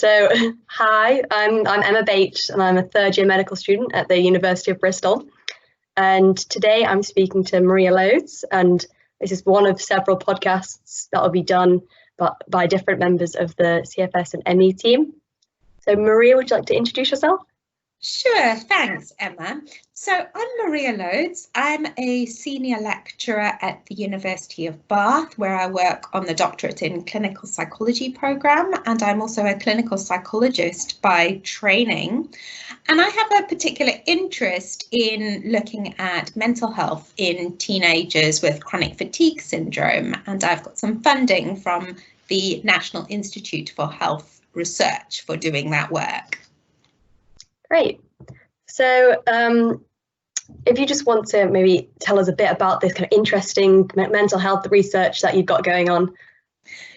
So, hi, I'm Emma Bates and I'm a third year medical student at the University of Bristol. And today I'm speaking to Maria Loads, and this is one of several podcasts that will be done by different members of the CFS and ME team. So Maria, would you like to introduce yourself? Sure, thanks, Emma. So I'm Maria Loads. I'm a senior lecturer at the University of Bath, where I work on the doctorate in clinical psychology program, and I'm also a clinical psychologist by training. And I have a particular interest in looking at mental health in teenagers with chronic fatigue syndrome, and I've got some funding from the National Institute for Health Research for doing that work. Great. So if you just want to maybe tell us a bit about this kind of interesting mental health research that you've got going on.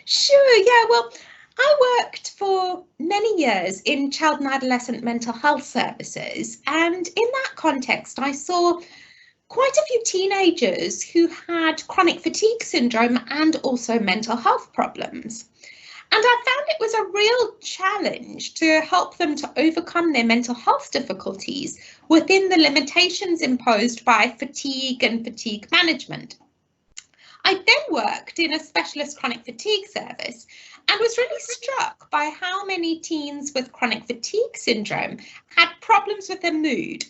Sure, yeah, well, I worked for many years in child and adolescent mental health services, and in that context I saw quite a few teenagers who had chronic fatigue syndrome and also mental health problems. And I found it was a real challenge to help them to overcome their mental health difficulties within the limitations imposed by fatigue and fatigue management. I then worked in a specialist chronic fatigue service and was really struck by how many teens with chronic fatigue syndrome had problems with their mood.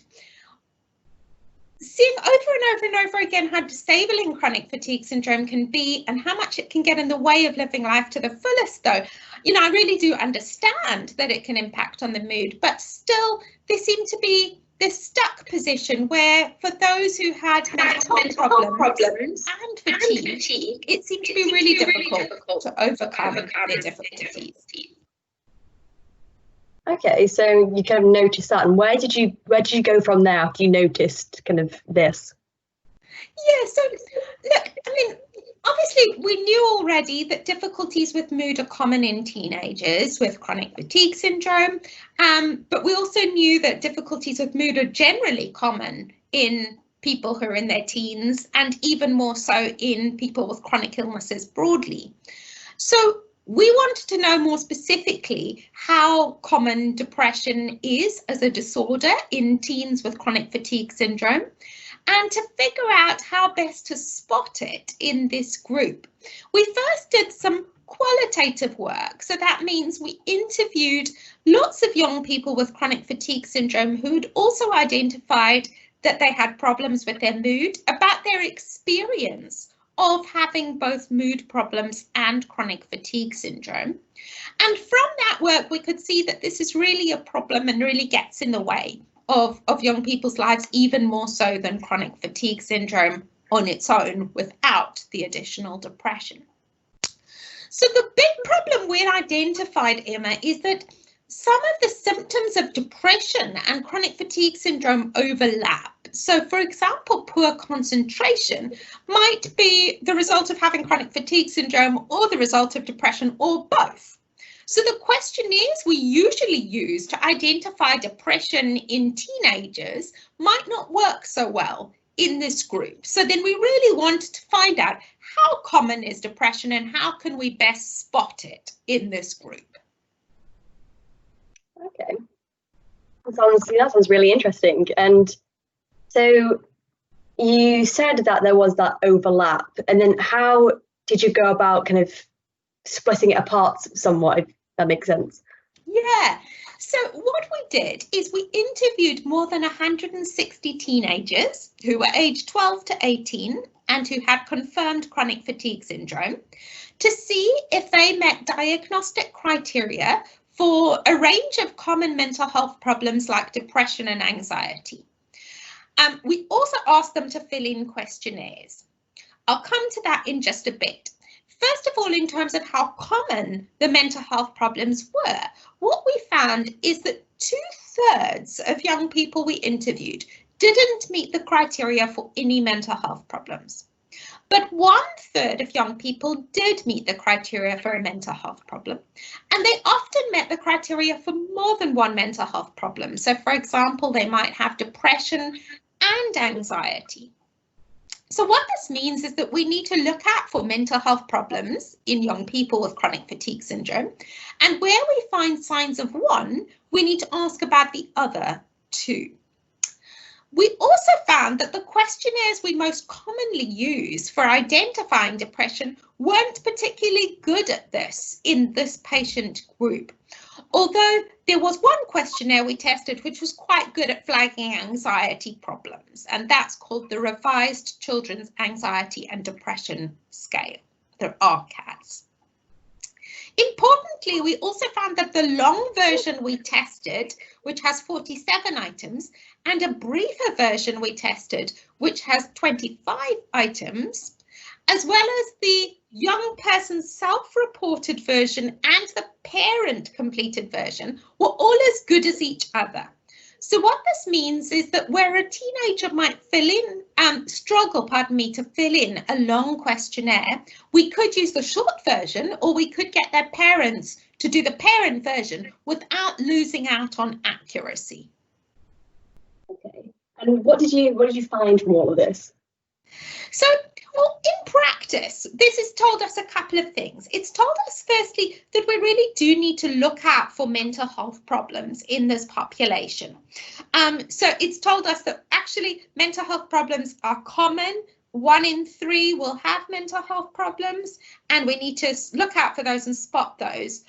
Seeing over and over and over again how disabling chronic fatigue syndrome can be and how much it can get in the way of living life to the fullest, though, I really do understand that it can impact on the mood, but still there seemed to be this stuck position where for those who had mental health problems and fatigue, it seemed to be really difficult to overcome their difficulties. Okay, so you kind of noticed that, and where did you go from there after you noticed kind of this? Yeah, so look, obviously we knew already that difficulties with mood are common in teenagers with chronic fatigue syndrome, but we also knew that difficulties with mood are generally common in people who are in their teens and even more so in people with chronic illnesses broadly. So we wanted to know more specifically how common depression is as a disorder in teens with chronic fatigue syndrome, and to figure out how best to spot it in this group. We first did some qualitative work, so that means we interviewed lots of young people with chronic fatigue syndrome who'd also identified that they had problems with their mood, about their experience of having both mood problems and chronic fatigue syndrome. And from that work, we could see that this is really a problem and really gets in the way of young people's lives, even more so than chronic fatigue syndrome on its own without the additional depression. So the big problem we identified, Emma, is that some of the symptoms of depression and chronic fatigue syndrome overlap. So, for example, poor concentration might be the result of having chronic fatigue syndrome or the result of depression or both. So the question is we usually use to identify depression in teenagers might not work so well in this group. So then we really wanted to find out how common is depression and how can we best spot it in this group. Okay, that sounds really interesting. And so you said that there was that overlap, and then how did you go about kind of splitting it apart somewhat, if that makes sense? Yeah, so what we did is we interviewed more than 160 teenagers who were aged 12 to 18 and who had confirmed chronic fatigue syndrome to see if they met diagnostic criteria for a range of common mental health problems like depression and anxiety. We also asked them to fill in questionnaires. I'll come to that in just a bit. First of all, in terms of how common the mental health problems were, what we found is that 2/3 of young people we interviewed didn't meet the criteria for any mental health problems. But 1/3 of young people did meet the criteria for a mental health problem, and they often met the criteria for more than one mental health problem. So, for example, they might have depression and anxiety. So what this means is that we need to look out for mental health problems in young people with chronic fatigue syndrome. And where we find signs of one, we need to ask about the other two. We also found that the questionnaires we most commonly use for identifying depression weren't particularly good at this in this patient group. Although there was one questionnaire we tested which was quite good at flagging anxiety problems, and that's called the Revised Children's Anxiety and Depression Scale, the RCADS. Importantly, we also found that the long version we tested, which has 47 items, and a briefer version we tested, which has 25 items, as well as the young person self-reported version and the parent completed version, were all as good as each other. So what this means is that where a teenager might struggle to fill in a long questionnaire, we could use the short version, or we could get their parents to do the parent version without losing out on accuracy. Okay. And what did you find from all of this? So, well, in practice, this has told us a couple of things. It's told us, firstly, that we really do need to look out for mental health problems in this population. So it's told us that actually mental health problems are common. 1 in 3 will have mental health problems, and we need to look out for those and spot those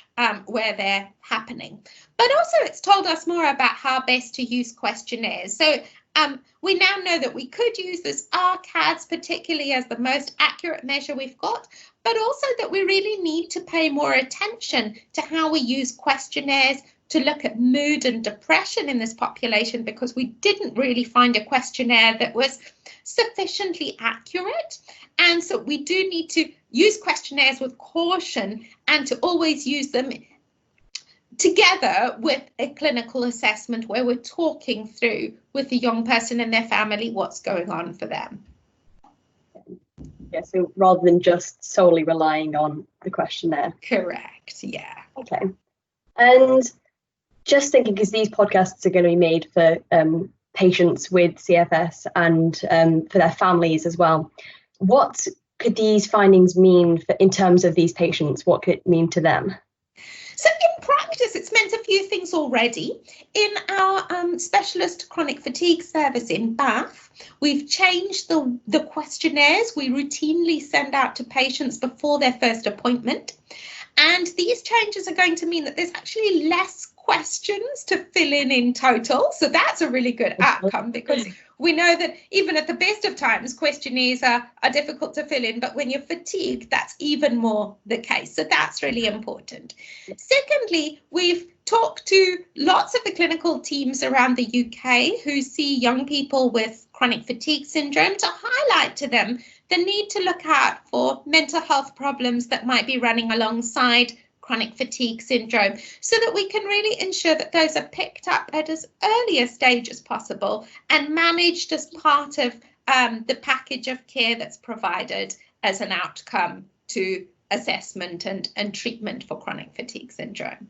where they're happening. But also it's told us more about how best to use questionnaires. So we now know that we could use this RCADS particularly as the most accurate measure we've got, but also that we really need to pay more attention to how we use questionnaires to look at mood and depression in this population, because we didn't really find a questionnaire that was sufficiently accurate. And so we do need to use questionnaires with caution and to always use them together with a clinical assessment where we're talking through with the young person and their family what's going on for them. Yeah, so rather than just solely relying on the questionnaire. Correct, yeah. Okay. And just thinking, because these podcasts are going to be made for patients with CFS and for their families as well, what could these findings mean in terms of these patients? What could it mean to them? So in practice, it's meant a few things already. In our specialist chronic fatigue service in Bath, we've changed the questionnaires we routinely send out to patients before their first appointment. And these changes are going to mean that there's actually less questions to fill in total. So that's a really good outcome, because we know that even at the best of times, questionnaires are difficult to fill in, but when you're fatigued, that's even more the case. So that's really important. Secondly, we've talked to lots of the clinical teams around the UK who see young people with chronic fatigue syndrome to highlight to them the need to look out for mental health problems that might be running alongside chronic fatigue syndrome, so that we can really ensure that those are picked up at as early a stage as possible and managed as part of the package of care that's provided as an outcome to assessment and treatment for chronic fatigue syndrome.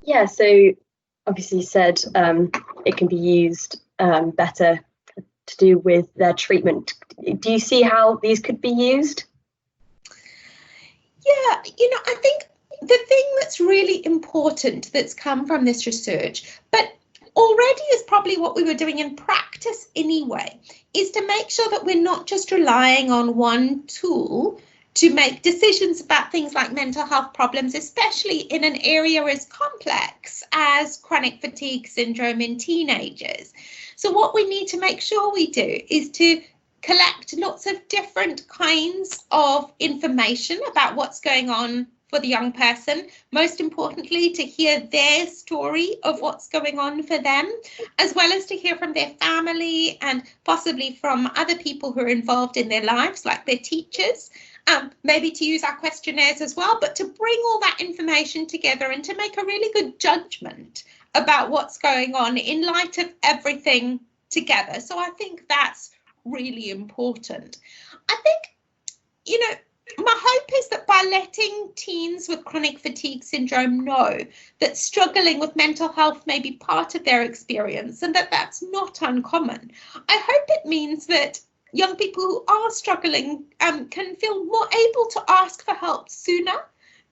Yeah, so obviously you said it can be used better to do with their treatment. Do you see how these could be used? Yeah, I think the thing that's really important that's come from this research, but already is probably what we were doing in practice anyway, is to make sure that we're not just relying on one tool to make decisions about things like mental health problems, especially in an area as complex as chronic fatigue syndrome in teenagers. So what we need to make sure we do is to collect lots of different kinds of information about what's going on for the young person. Most importantly, to hear their story of what's going on for them, as well as to hear from their family and possibly from other people who are involved in their lives, like their teachers. Maybe to use our questionnaires as well, but to bring all that information together and to make a really good judgment about what's going on in light of everything together. So I think that's really important. I think, my hope is that by letting teens with chronic fatigue syndrome know that struggling with mental health may be part of their experience and that that's not uncommon, I hope it means that young people who are struggling can feel more able to ask for help sooner,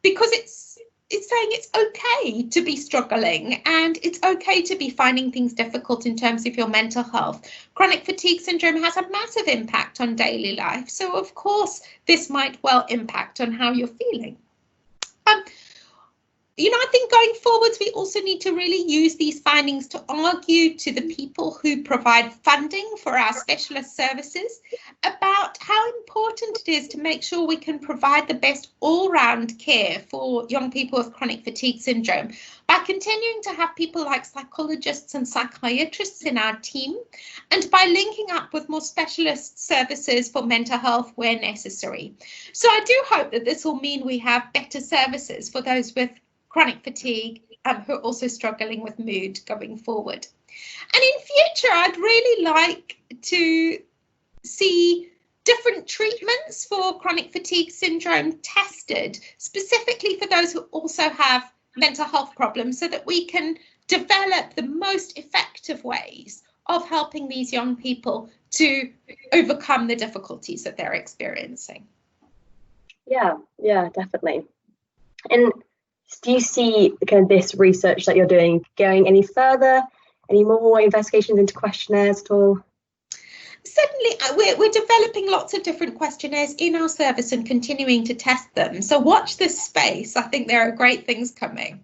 because it's saying it's okay to be struggling and it's okay to be finding things difficult in terms of your mental health. Chronic fatigue syndrome has a massive impact on daily life, so of course this might well impact on how you're feeling. I think going forwards, we also need to really use these findings to argue to the people who provide funding for our specialist services about how important it is to make sure we can provide the best all-round care for young people with chronic fatigue syndrome by continuing to have people like psychologists and psychiatrists in our team, and by linking up with more specialist services for mental health where necessary. So I do hope that this will mean we have better services for those with chronic fatigue who are also struggling with mood going forward. And in future, I'd really like to see different treatments for chronic fatigue syndrome tested, specifically for those who also have mental health problems, so that we can develop the most effective ways of helping these young people to overcome the difficulties that they're experiencing. Yeah, definitely. And do you see kind of this research that you're doing going any further, any more investigations into questionnaires at all? Certainly, we're developing lots of different questionnaires in our service and continuing to test them. So watch this space. I think there are great things coming.